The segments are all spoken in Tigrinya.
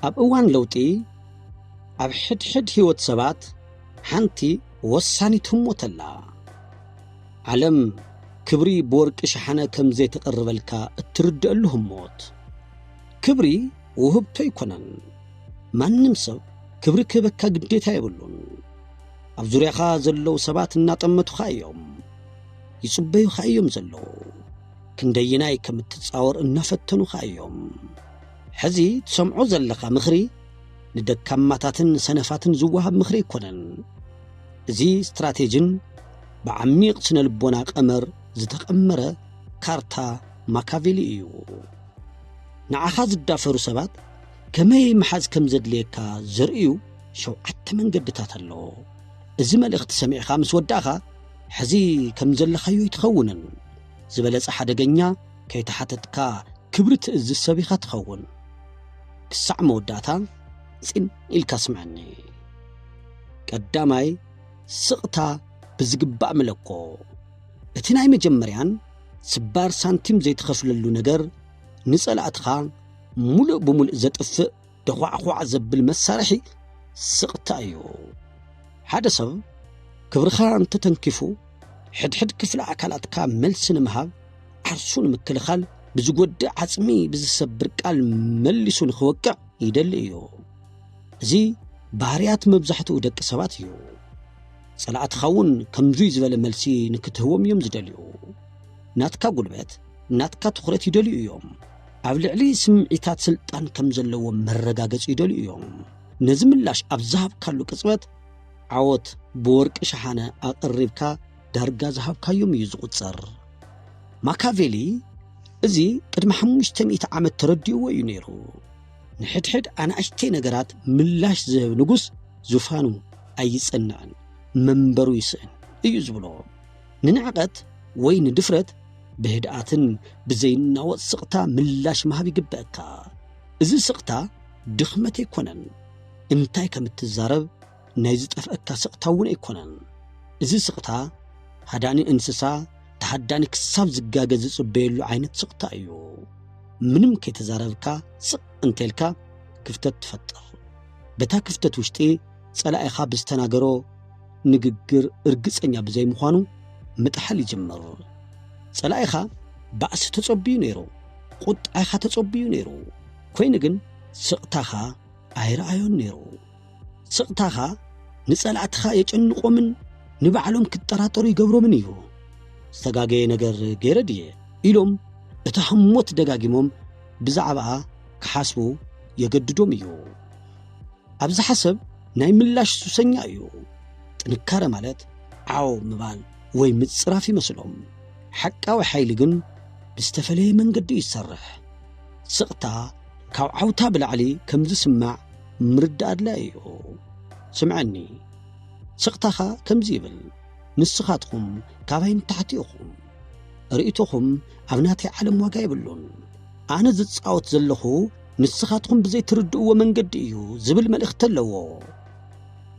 ኣብ እዋን ለውጢ ኣብ ሕድሕድ ህይወት ሰባት ሓንቲ ወሳኒት ህሞተላ ዓለም ክብሪ በወርቂ ሸሓነ ከም ዘይተቐርበልካ እትርድአሉ ህሞት ክብሪ ውህብቶ ይኮነን ማንም ሰብ ክብሪ ክበካ ግዴታ ይብሉን ኣብ ዙርያኻ ዘለው ሰባት እናጠመቱኻ እዮም ይጽበዩኻ እዮም ዘለው ክንደይናይ ከም እትጻወር እናፈተኑኻ እዮም ሕዚ ትሰምዖ ዘለኻ ምኽሪ ንደካማታትን ሰነፋትን ዝዋሃብ ምኽሪ ይኮነን እዚ ስትራቴጅን بعميق ስነልቦና ቀመር ዝተቀመረ ካርታ ማካቬሊ እዩ ንዓኻ ዝዳፈሩ ሰባት ከመይ መሓዝ ከም ዘድልየካ ዘርእዩ ሸውዓተ መንገድታት ኣሎ እዚ መልእኽቲ ሰሚዕኻ ምስ ወዳኻ ሕዚ ከም ዘለኻዮ ይትኸውንን ዝበለጸ ሓደገኛ ከይተሓተትካ ክብሪ ትእዝዝ ሰቢኻ ትኸውን ክሳዕ መወዳእታ ጽን ኢልካ ስምዐኒ ቀዳማይ ስቕታ ብዝግባእ መለኮ እቲ ናይ መጀመርያን ስባር ሳንቲም ዘይትኸፍለሉ ነገር ንጸላእትኻ ሙሉእ ብሙሉእ ዘጥፍእ ደኳዕኳዕ ዘብል መሳርሒ ስቕታ እዩ ሓደ ሰብ ክብርኻ እንተተንኪፉ ሕድሕድ ክፍለ ኣካላትካ መልሲ ንምሃብ ዓርሱ ንምክልኻል ብዝጐድእ ዓጽሚ ብዝሰብር ቃል መሊሱ ንኽወቅዕ ይደሊ እዩ እዚ ባህርያት መብዛሕትኡ ደቂ ሰባት እዩ ጸላእትኻውን ከምዙይ ዝበለ መልሲ ንክትህቦም እዮም ዝደልዩ ናትካ ጉልበት ናትካ ትኹረት ይደልዩ እዮም ኣብ ልዕሊ ስምዒታት ስልጣን ከም ዘለዎም መረጋገጽ ይደልዩ እዮም ነዚ ምላሽ ኣብ ዝሃብካሉ ቅጽበት ዓወት ብወርቂ ሸሓነ ኣቐሪብካ ዳርጋ ዝሃብካዮም እዩ ዝቝጸር ማካቬሊ እዚ ቅድሚ 500 ዓመት ተረዲእዎ እዩ ነይሩ ንሕድሕድ ኣናእሽተይ ነገራት ምላሽ ዝህብ ንጉስ ዙፋኑ ኣይጸንዕን መንበሩ ይስእን እዩ ዝብሎ ንንዕቐት ወይ ንድፍረት ብህድኣትን ብዘይናወፅ ስቕታ ምላሽ መሃብ ይግበአካ እዚ ስቕታ ድኽመት ኣይኮነን እንታይ ከም እትዛረብ ናይ ዝጠፍአካ ስቕታ እውን ኣይኮነን እዚ ስቕታ ሃዳኒ እንስሳ ተሃዳኒ ክሳብ ዝጋገ ዝጽበየሉ ዓይነት ስቕታ እዩ ምንም ከይተዛረብካ ስቕ እንተልካ ክፍተት ትፈጥር በታ ክፍተት ውሽጢ ጸላኢኻ ብዝተናገሮ ንግግር እርግጸኛ ብዘይ ምዃኑ ምጥሓል ይጅምር ጸላኢኻ ባእሲ ተጸብዩ ነይሩ ቁጣኢኻ ተጸብዩ ነይሩ ኮይኑ ግን ስቕታኻ ኣይረኣዮን ነይሩ ስቕታኻ ንጸላእትኻ የጨንቆምን ንባዕሎም ክጠራጠሩ ይገብሮምን እዩ ዝተጋገየ ነገር ገይረ ድየ ኢሎም እታ ህሞት ደጋጊሞም ብዛዕባኣ ክሓስቡ የገድዶም እዩ ኣብዚ ሓሰብ ናይ ምላሽ ሱሰኛ እዩ ጥንካረ ማለት ዓው ምባል ወይ ምጽራፍ ይመስሎም ሓቃዊ ሓይሊ ግን ብዝተፈለየ መንገዲ ይሰርሕ ስቕታ ካብ ዓውታ ብላዕሊ ከም ዝስማዕ ምርዳእ እዩ ስምዐኒ ስቕታኻ ከምዚ ይብል ንስኻትኩም ካባይን ታሕቲኹም ርእይቶኹም ኣብ ናተይ ዓለም ዋጋ ይብሉን ኣነ ዝጻወት ዘለኹ ንስኻትኩም ብዘይ ትርድእዎ መንገዲ እዩ ዝብል መልእኽቲ ኣለዎ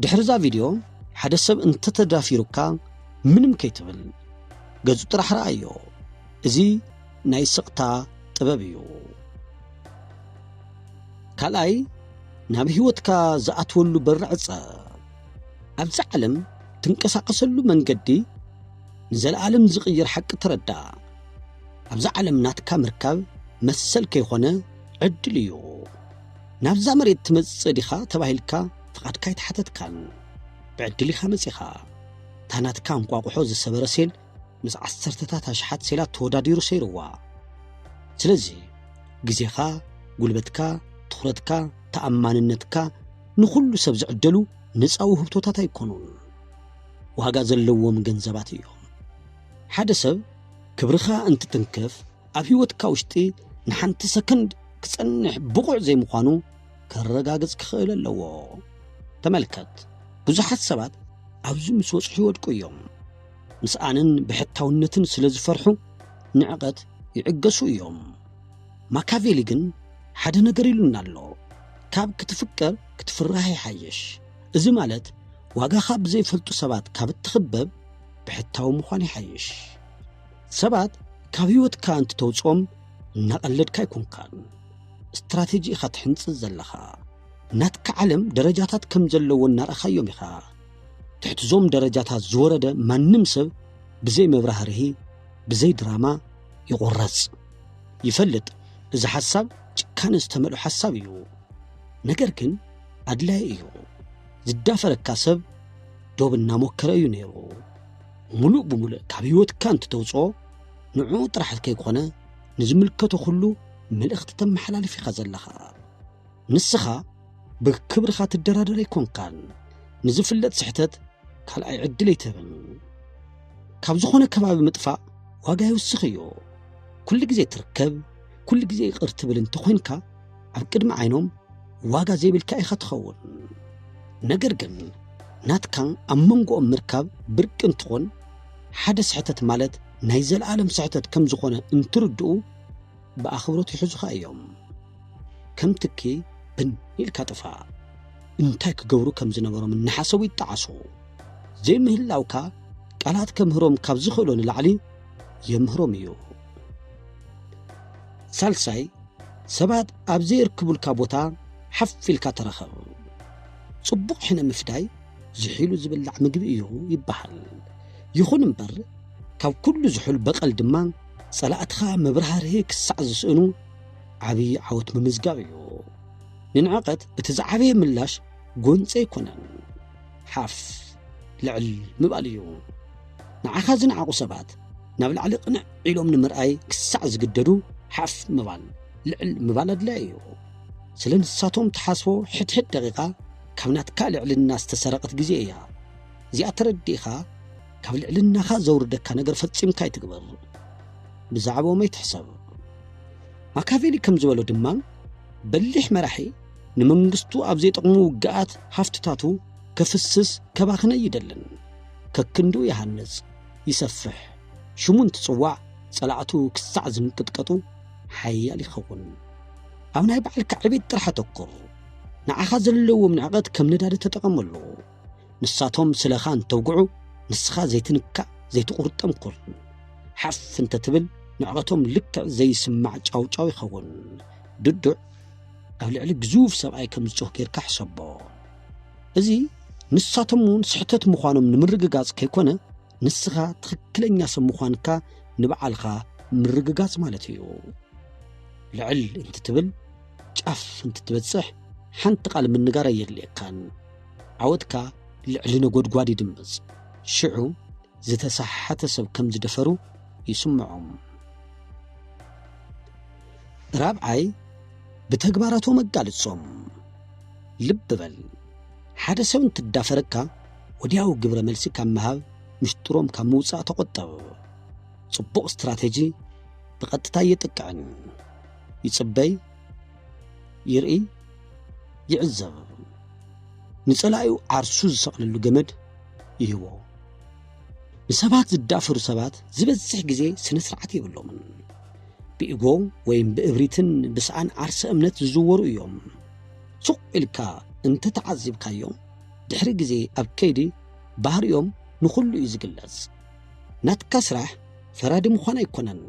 ድሕርዛ ቪድዮ ሓደ ሰብ እንተተዳፊሩካ ምንም ከይትብል ገጹ ጥራሕ ረኣዮ እዚ ናይ ስቕታ ጥበብ እዩ ካልኣይ ናብ ህይወትካ ዝኣትወሉ በሪ ዕጸ ኣብዚ ዓለም ትንቀሳቐሰሉ መንገዲ ንዘለዓለም ዝቕይር ሓቂ ትረዳእ ኣብዚ ዓለም ናትካ ምርካብ መሰል ከይኾነ ዕድል እዩ ናብዛ መሬት ትመጽእ ዲኻ ተባሂልካ ፍቓድካ ይተሓተትካን ብዕድል ኢኻ መጺኻ ታናትካ እንቋቑሖ ዝሰበረ ሴል ምስ 10ታት ኣሽሓት ሴላት ተወዳዲሩ ሰይርዋ ስለዚ ግዜኻ ጉልበትካ ትኹረትካ ተኣማንነትካ ንኹሉ ሰብ ዝዕደሉ ነፃ ውህብቶታት ኣይኮኑን ዋጋ ዘለዎም ገንዘባት እዮም ሓደ ሰብ ክብርኻ እንትትንከፍ ኣብ ህይወትካ ውሽጢ ንሓንቲ ሰከንድ ክጸንሕ ብቑዕ ዘይምዃኑ ከረጋግጽ ክኽእል ኣለዎ ተመልከት ብዙሓት ሰባት ኣብዚ ምስ ወጽሑ ይወድቁ እዮም ምስኣንን ብሕታውነትን ስለ ዝፈርሑ ንዕቐት ይዕገሱ እዮም ማካቬሊ ግን ሓደ ነገር ኢሉና ኣሎ ካብ ክትፍቀር ክትፍራሕ ይሓየሽ እዚ ማለት ዋጋኻ ብዘይፈልጡ ሰባት ካብ እትኽበብ ብሕታዊ ምዃን ይሓየሽ ሰባት ካብ ህይወትካ እንትተውጾም እናቐለድካ ይኩንካን ስትራቴጂ ኢኻ ትሕንጽዝ ዘለኻ ناتك عالم درجاتات كم زلو النار خيوم يخا تحت زوم درجاتات زوردة ما نمسب بزي مبرهره بزي دراما يغرز يفلت إذا حساب كان استملو حساب يو نجركن أدلاي يو زدافر الكاسب دوبنا مكر أيو نيرو ملوء بملوء كابيوت كانت توصو نعود راح كيكونا نزملكتو خلو ملأخت تم حلال في خزل لخا نسخا بكبر خات الدرادر يكون كان نزفلت سحتت كال أي عدلي تبن كابزخونا كباب مدفع واقع يوسخيو كل جزي تركب كل جزي ارتبل انتخوينكا عبقد معينهم واقع زي بالكاي خطخون نقرقن ناتكان أممقو مركب برك انتخون حدا سحتت مالت نايزل عالم سحتت كم زخونا انتردو بأخبروت يحزخا ايوم كم تكي بن يلكاتفا انتاك قورو كم زنبرو من نحاسوي التعاسو زي مهلاوكا قالات كمهروم كابزخولون العلي يمهروم يو سالساي سبات أبزير كبول كابوتا حفل كاترخب صبق حنا مفداي زحيلو زبلع مقبئيو يبحل يخون مبر كاب كل زحول بقل دمان صلاة مبرهار هيك السعز سأنو عبي عوت ممزقاويو ننعقد اتزعبي ملاش قونسي يكونن حاف لعل مباليو نعخازن عاقو سبات نابل علي قنع عيلو من مرأي كسعز قددو حاف مبال لعل مبالد لايو سلن الساتوم تحاسبو حد دقيقة كابنات كالع للناس تسرقت جزيئيا زي أترديخا كابل علناخا زور دكا نقر فتسيم كاي تقبر بزعبو ما يتحسب ما كافيلي كم زوالو دمان بلح مراحي نمنغستو أبزي تقمو وقعات حفتتاتو كفسس كباخنا يدلن ككندو يهنز يسفح شمون تصوع صلاعتو كسعزن كتكتو حيالي خون أو نايب على الكعبيت طرحة تقر نعخاز اللو من عقد كم ندار تتقملو نساتهم سلخان توقعو نسخا زي تنكا زي تقرط أمقر حف انت تبل نعقتهم لك زي سماع جاو يخون ددع أو لعلي بزوف سبعي كم زجوه كير كحسبو ازي نساتمون سحتت مخانم نمرقاز كيكونا نسخا تخكلن ياسم مخانكا نبعالخا مرقاز مالتيو لعل انت تبل جاف انت تبتصح حنت قال من نقارة يلي كان عودكا لعلنا قد قوادي دمز شعو زتسحة سب كم زدفرو يسمعهم رابعي بتكباراتو مقال الصوم لببل حدا سون تدافركا ودياو قبر ملسي كان مهاب مشتروم كموسى تقطب صبوق استراتيجي بقدتا يتقعن يصبي يرئي يعزب نصلايو عرسو زسقللو جمد يهو نسبات زدافر سبات زبزح غزي سنه سرعت يبلومن بيغو ويم بإبريتن بسعان عرس امنت زورو يوم سوق الكا انت تعذب كايوم دحري غزي ابكيدي بحر يوم نخلو يزقلز ناتكسرح فراد مخانا يكونن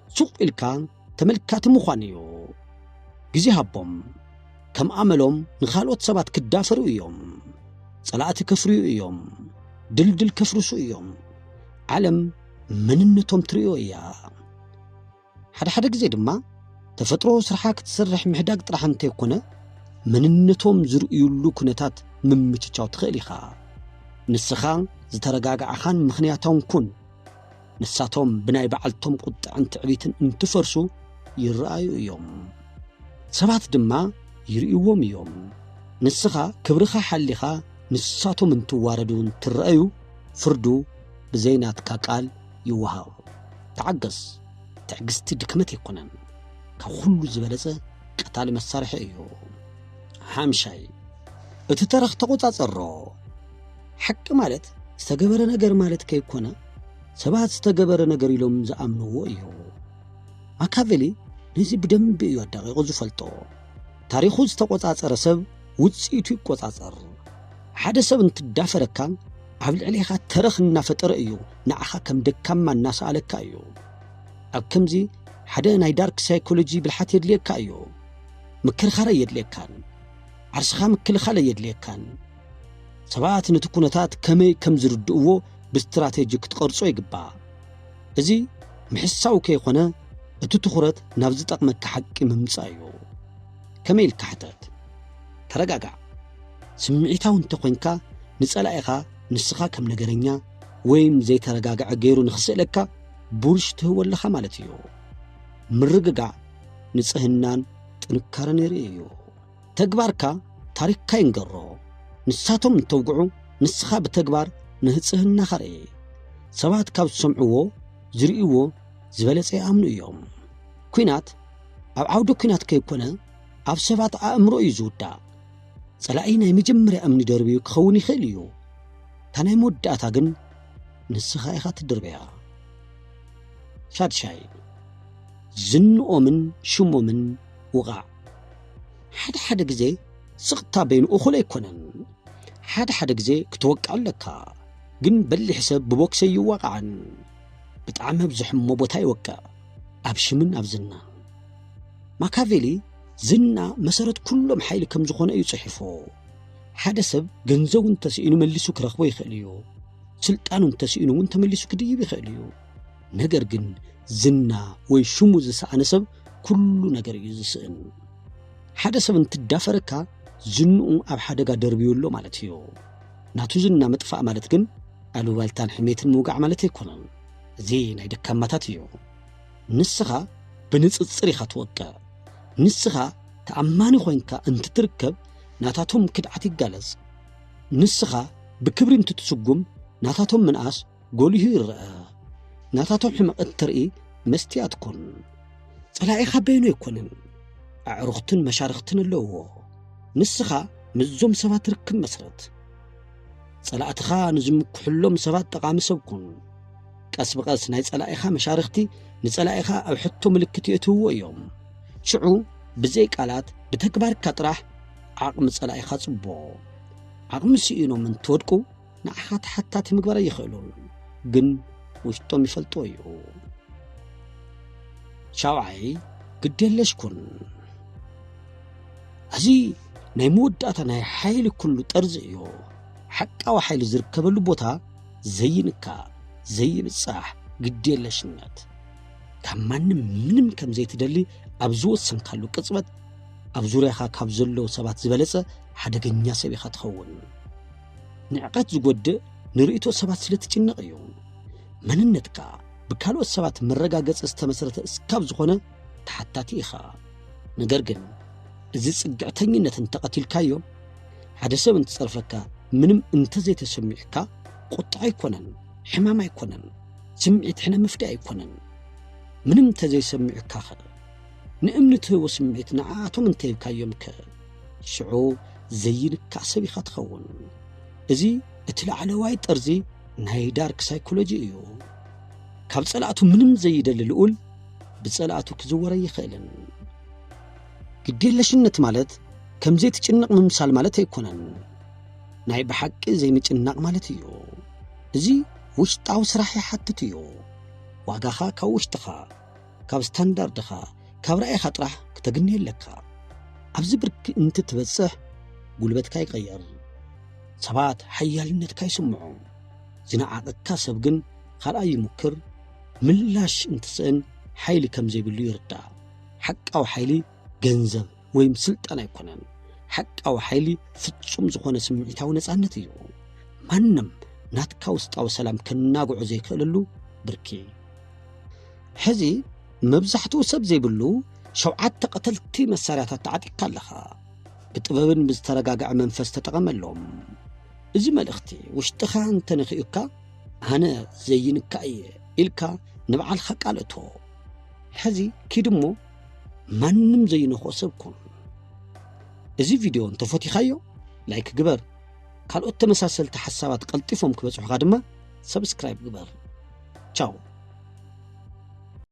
سوق الكا تملكات مخانيو غزي هبوم كم عملهم نخالوت سبات كدافرو يوم صلاة كفريو يوم دلدل كفرسو يوم علم مننتهم تريو يا حدا غزي دما تفطرو سرحاك تسرح محداق طرح انت يكونه مننتهم زرؤيلو كنتات ممتشاو تخيليخا نسخان زترغاغا خان مخنياتهم كون نساتهم بناي بعلتهم قطع انت عبيتن انتفرسو يرأيو يوم سبات دما يرئيوهم يوم نسخا كبرخا حليخا نساتهم انتواردون ترأيو فردو بزينات كاقال يوهاو تعقص تعقصتي دكمت يكونن كخلو زبلزه قتال مسارح ايو حامشاي اتترخ تقوصاصرو حق مالت استغبر ነገር ማለት ከይኮነ ሰባት استغبر ነገር ይሎም ዘአምነው እዩ ማካቬሊ ነዚ በደንብ እዩ አዳቀቁ ዝፈልጦ ታሪኹ ዝተቆጻጸረ ሰብ ውጽኢቱ ይቆጻጸር ሓደ ሰብ እንትዳፈረካ ኣብ ልዕሊኻ ተረኽና ፈጠረ እዩ ንዓኻ ከም ደካማ እናሰአለካ እዩ ኣብ ከምዚ ሓደ ናይ ዳርክ ሳይኮሎጂ ብልሓት የድልየካ እዩ ምክርኻረ የድልየካን ዓርስኻ ምክልኻል የድልየካን ሰባት ነቲ ኩነታት ከመይ ከም ዝርድእዎ ብስትራቴጂ ክትቀርጾ ይግባእ እዚ ምሕሳው ከይኾነ እቲ ትኹረት ናብ ዝጠቕመካ ሓቂ ምምጻእ እዩ ከመይ ኢልካ ሕተት ተረጋጋዕ ስምዒታው እንተኾንካ ንጸላኢኻ ንስኻ ከም ነገረኛ ወይም ዘይተረጋግዐ ገይሩ ንኽስእለካ ቡርሽ ትህወለኻ ማለት እዩ ምርግጋዕ ንጽህናን ጥንካረን የርኢ እዩ ተግባርካ ታሪክካ ይንገሮ ንሳቶም እንተውግዑ ንስኻ ብተግባር ንህጽህናኻ ርኢ ሰባት ካብ ዝሰምዕዎ ዝርእይዎ ዝበለጸ ይኣምኑ እዮም ኩናት ኣብ ዓውደ ኩናት ከይኮነ ኣብ ሰባት ኣእምሮ እዩ ዝውዳእ ጸላኢ ናይ መጀመርያ እምኒ ደርቢዩ ክኸውን ይኽእል እዩ እታ ናይ መወዳእታ ግን ንስኻ ኢኻ ትድርበያ ሻድሻይ ዝንኦምን ሽሞምን ውቓዕ ሓደ ግዜ ስቕታ በይኑ እኹል ኣይኮነን ሓደ ግዜ ክትወቃዕ ኣለካ ግን በሊሕ ሰብ ብቦክሰ ይዋቓዕን ብጣዕሚ ኣብ ዝሕሞ ቦታ ይወቅዕ ኣብ ሽምን ኣብ ዝና ማካቬሊ ዝና መሰረት ኩሎም ሓይሊ ከም ዝኾነ እዩ ጽሒፎ ሓደ ሰብ ገንዘቡ እንተስኢኑ መሊሱ ክረኽቦ ይኽእል እዩ ስልጣኑ እንተስኢኑ እውን ተመሊሱ ክድይብ ይኽእል እዩ ነገር ግን ዝና ወይ ሽሙ ዝሰኣነ ሰብ ኩሉ ነገር እዩ ዝስእን ሓደ ሰብ እንትዳፈረካ ዝንኡ ኣብ ሓደጋ ደርቢዩሎ ማለት እዩ ናቱ ዝና መጥፋእ ማለት ግን ኣሉባልታን ሕሜትን ምውጋዕ ማለት ኣይኮነን እዚ ናይ ደካማታት እዩ ንስኻ ብንጽጽር ኢኻ ትወቅዕ ንስኻ ተኣማኒ ኾይንካ እንትትርከብ ናታቶም ክድዓት ይጋለጽ ንስኻ ብክብሪ እንትትስጉም ናታቶም ምንኣስ ጎልሁ ይርአ ናታቶም ሕመቕ እትርኢ መስትያት ኮን ጸላኢኻ በይኑ ኣይኮንን ኣዕሩኽትን መሻርኽትን ኣለዎ ንስኻ ምዞም ሰባት ርክብ መስረት ጸላእትኻ ንዝምኩሕሎም ሰባት ጠቓሚ ሰብ ኩን ቀስ ብቐስ ናይ ጸላኢኻ መሻርኽቲ ንጸላኢኻ ኣብ ሕቶ ምልክት የእትውዎ እዮም ሽዑ ብዘይ ቃላት ብተግባርካ ጥራሕ ዓቕሚ ጸላኢኻ ጽቦ ዓቕሚ ስኢኖም እንትወድቁ ንዓኻ ተሓታቲ ምግባር ይኽእሉን ግን ውሽጦም ይፈልጦ እዩ ሻውዓይ ግድየለሽ ኩን እዚ ናይ መወዳእታ ናይ ሓይሊ ኩሉ ጠርዚ እዩ ሓቃዊ ሓይሊ ዝርከበሉ ቦታ ዘይንካ ዘይንጻሕ ግድየለሽነት ካብ ማንም ምንም ከም ዘይትደሊ ኣብ ዝወሰንካሉ ቅጽበት ኣብ ዙርያኻ ካብ ዘለዉ ሰባት ዝበለጸ ሓደገኛ ሰብ ኢኻ ትኸውን ንዕቀት ዝጐድእ ንርእቶ ሰባት ስለ ትጭነቕ እዩ መንነትካ ብካልኦት ሰባት መረጋገጽ ዝተመሰረተ እስካብ ዝኾነ ተሓታቲ ኢኻ ነገር ግን እዚ ጽግዕተኝነት እንተቐቲልካዮ ሓደ ሰብ እንትጸርፈካ ምንም እንተዘይተሰሚዕካ ቁጣ ኣይኮነን ሕማም ኣይኮነን ስምዒት ሕነ መፍትሒ ኣይኮነን ምንም ተዘይሰሚዕካ ንእምኒ ትህቦ ስምዒት ንዓቶም እንተይብካዮም ሽዑ ዘይንካ ሰብ ኢኻ ትኸውን እዚ እቲ ላዕለዋይ ጠርዚ ናይ ዳርክ ሳይኮሎጂ እዩ ካብ ጸላእቱ ምንም ዘይደሊ ልኡል ብጸላእቱ ክዝወረ ይኽእልን ግድየለሽነት ማለት ከምዘይ ትጭነቕ ምምሳል ማለት ኣይኮነን ናይ ብሓቂ ዘይምጭናቕ ማለት እዩ እዚ ውሽጣዊ ስራሕ ይሓትት እዩ ዋጋኻ ካብ ውሽጥኻ ካብ ስታንዳርድኻ ካብ ራእይኻ ጥራሕ ክተግኒ የለካ ኣብዚ ብርኪ እንትትበጽሕ ጉልበትካ ይቀየር ሰባት ሓያልነትካ ይስምዑ ዝነዓቐካ ሰብ ግን ካልኣይ ይሙክር ምላሽ እንትስእን ሓይሊ ከም ዘይብሉ ይርዳእ ሓቃዊ ሓይሊ ገንዘብ ወይም ስልጣን ኣይኮነን ሓቃዊ ሓይሊ ፍጹም ዝኾነ ስምዒታዊ ነጻነት እዩ ማንም ናትካ ውስጣዊ ሰላም ከናጉዑ ዘይክእለሉ ብርኪ ሕዚ መብዛሕትኡ ሰብ ዘይብሉ 7 ቀተልቲ መሳርያታት ተዓጢቕካ ኣለኻ ብጥበብን ብዝተረጋግዐ መንፈስ ተጠቐመሎም እዚ መልእኽቲ ውሽጥኻ እንተነኺኡካ ኣነ ዘይንካ እየ ኢልካ ንበዓልኻ ቃልእቶ ሕዚ ኪድሞ ማንም ዘይነኽኦ ሰብ ኩን እዚ ቪድዮ እንተፈቲኻዮ ላይክ ግበር ካልኦት ተመሳሰልቲ ሓሳባት ቀልጢፎም ክበጽሑኻ ድማ ሰብስክራይብ ግበር ቻው